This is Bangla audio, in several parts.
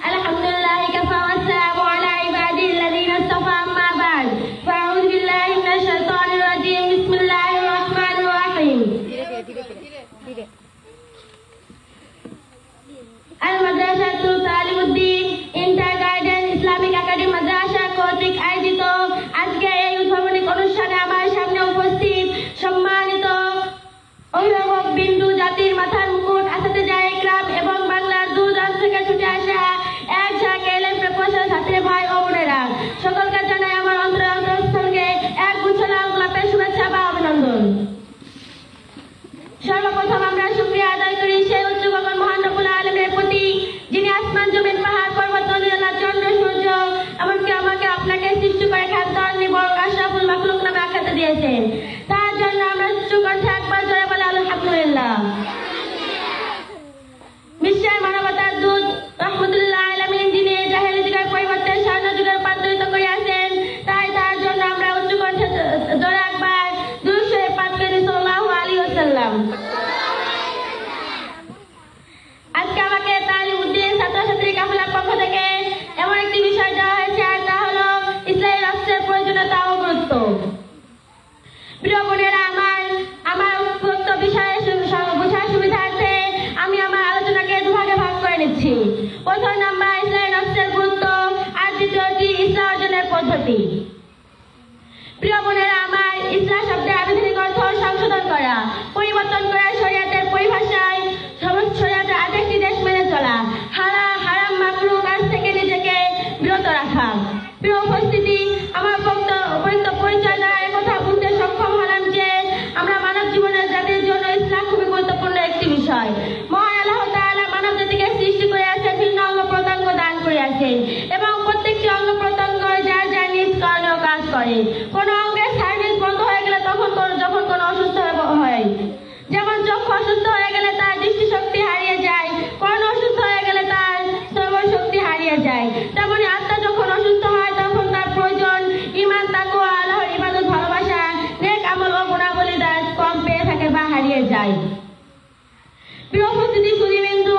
আলহামদুলিল্লাহ কাফা ওয়া সালামু আলা ইবাদিল্লাযিনা ইসতাফা আম্মা বা'দ ফাআউযু বিল্লাহি মিনাশ শাইতানির রাজীম বিসমিল্লাহির রাহমানির রাহিম আল-মাদ্রাসাতু Talimuddin inter garden Islamic academy মাদ্রাসা কর্তৃক আয়োজিত আজকে এই উদ্বোধনী অনুষ্ঠানে আমার সামনে উপস্থিত সম্মানিত অভিভাবক বিন্দু, জাতির মাথার মুকুট, আসাতিজা ইকরাম এবং বাংলার দূরদূরান্ত থেকে ছুটে আসা এক ঝাঁক এলেম প্রকৌশল ছাত্রী ভাই ও বোনেরা, সকলকে জানাই আমার অন্তঃস্থলকে এক গুচ্ছ লাল গোলাপের শুভেচ্ছা বা অভিনন্দন। সর্বপ্রথম আমরা শুকরিয়া আদায় করি সেই উচ্চ গগন মহান রব্বুল আলামিনের প্রতি, যিনি আসমান জমিন পাহাড় পর্বত নদী নালা চন্দ্র সূর্য এমনকি আমাকে আপনাকে সৃষ্টি করে খাদ্দার নিবর আশরাফুল মাখলুক নামে আখ্যাতি দিয়েছেন। তার জন্য আমরা উচ্চ কণ্ঠে একবার জোরে বলে আলহামদুলিল্লাহ। বিশ্বের মানবতার দূত রহমতুল্লাহ আলামিন, যিনি জাহেলি যুগের পরিবর্তে স্বর্ণ যুগে রূপান্তরিত করিয়াছেন, তাই তার জন্য আমরা উচ্চ কণ্ঠে জোরে একবার দুরূদ শরীফ পাঠ করি সাল্লাল্লাহু আলাইহি ওয়াসাল্লাম। আজকে আমাকে তালিমুদ্দিন ছাত্রছাত্রী কাফেলার পক্ষ থেকে এমন একটি বিষয় দেওয়া হয়েছে, আর তা হলো ইসলামী রাষ্ট্রের প্রয়োজনীয়তা ও গুরুত্ব। প্রিয় বোনেরা, আমার উপযুক্ত বিষয়ে বোঝার সুবিধার্থে আমি আমার আলোচনাকে দুভাগে ভাগ করে নিচ্ছি। প্রথম নাম্বার ইসলামী রাষ্ট্রের গুরুত্ব, আর দ্বিতীয়টি ইসলাম অর্জনের পদ্ধতি। প্রিয় বোনেরা, আমার ইসলাম শব্দের আবিধানিক অর্থ সংশোধন করা, পরিবর্তন করা, শরিয়াতের পরিভাষায় সমস্ত শরিয়াতের আদেশ নির্দেশ মেনে চলা, হারাম মাকরুহ কাজ থেকে নিজেকে বিরত রাখা। প্রিয় উপস্থিতি, আমার উপযুক্ত পরিচয় দ্বারা একথা বুঝতে সক্ষম হলাম যে আমরা মানব জীবনের জাতির জন্য ইসলাম খুবই গুরুত্বপূর্ণ একটি বিষয়। মহান আল্লাহ তাআলা মানব জাতিকে সৃষ্টি করিয়াছেন, ভিন্ন অঙ্গ প্রত্যঙ্গ দান করিয়াছেন এবং প্রত্যেকটি অঙ্গ প্রত্যঙ্গ যার যার নিজ করণীয় কাজ করে। কোনো অঙ্গের সার্ভিস বন্ধ হয়ে গেলে যখন কোনো অসুস্থ হয়, যেমন চক্ষু অসুস্থ হয়ে গেলে তার দৃষ্টিশক্তি হারিয়ে যায়, কর্ণ অসুস্থ হয়ে গেলে তার শ্রবণ শক্তি হারিয়ে যায়, তেমনি আত্মা যখন অসুস্থ হয় তখন তার প্রয়োজন ঈমান, তাকওয়া, আল্লাহর ইবাদত, ভালোবাসা, নেক আমল ও গুণাবলী কম পেয়ে থাকে বা হারিয়ে যায়। প্রিয় উপস্থিতি সুধীবৃন্দু,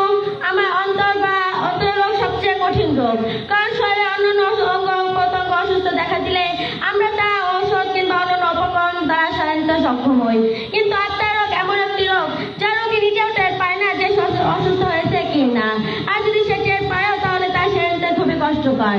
আমার অন্তর রোগ সবচেয়ে কঠিন রোগ, কারণ শরীরে অন্যান্য অঙ্গ প্রত্যঙ্গ অসুস্থ দেখা দিলে আমরা তা ঔষধ কিংবা অন্যান্য উপকরণ দ্বারা সারাতে সক্ষম হই। কিন্তু আত্মার রোগ এমন একটি রোগ যা রোগী নিজেও টের পায় না যে অসুস্থ হয়েছে কিনা, আর যদি সে টের পায়ও তাহলে তা সেরে নিতে খুবই কষ্টকর।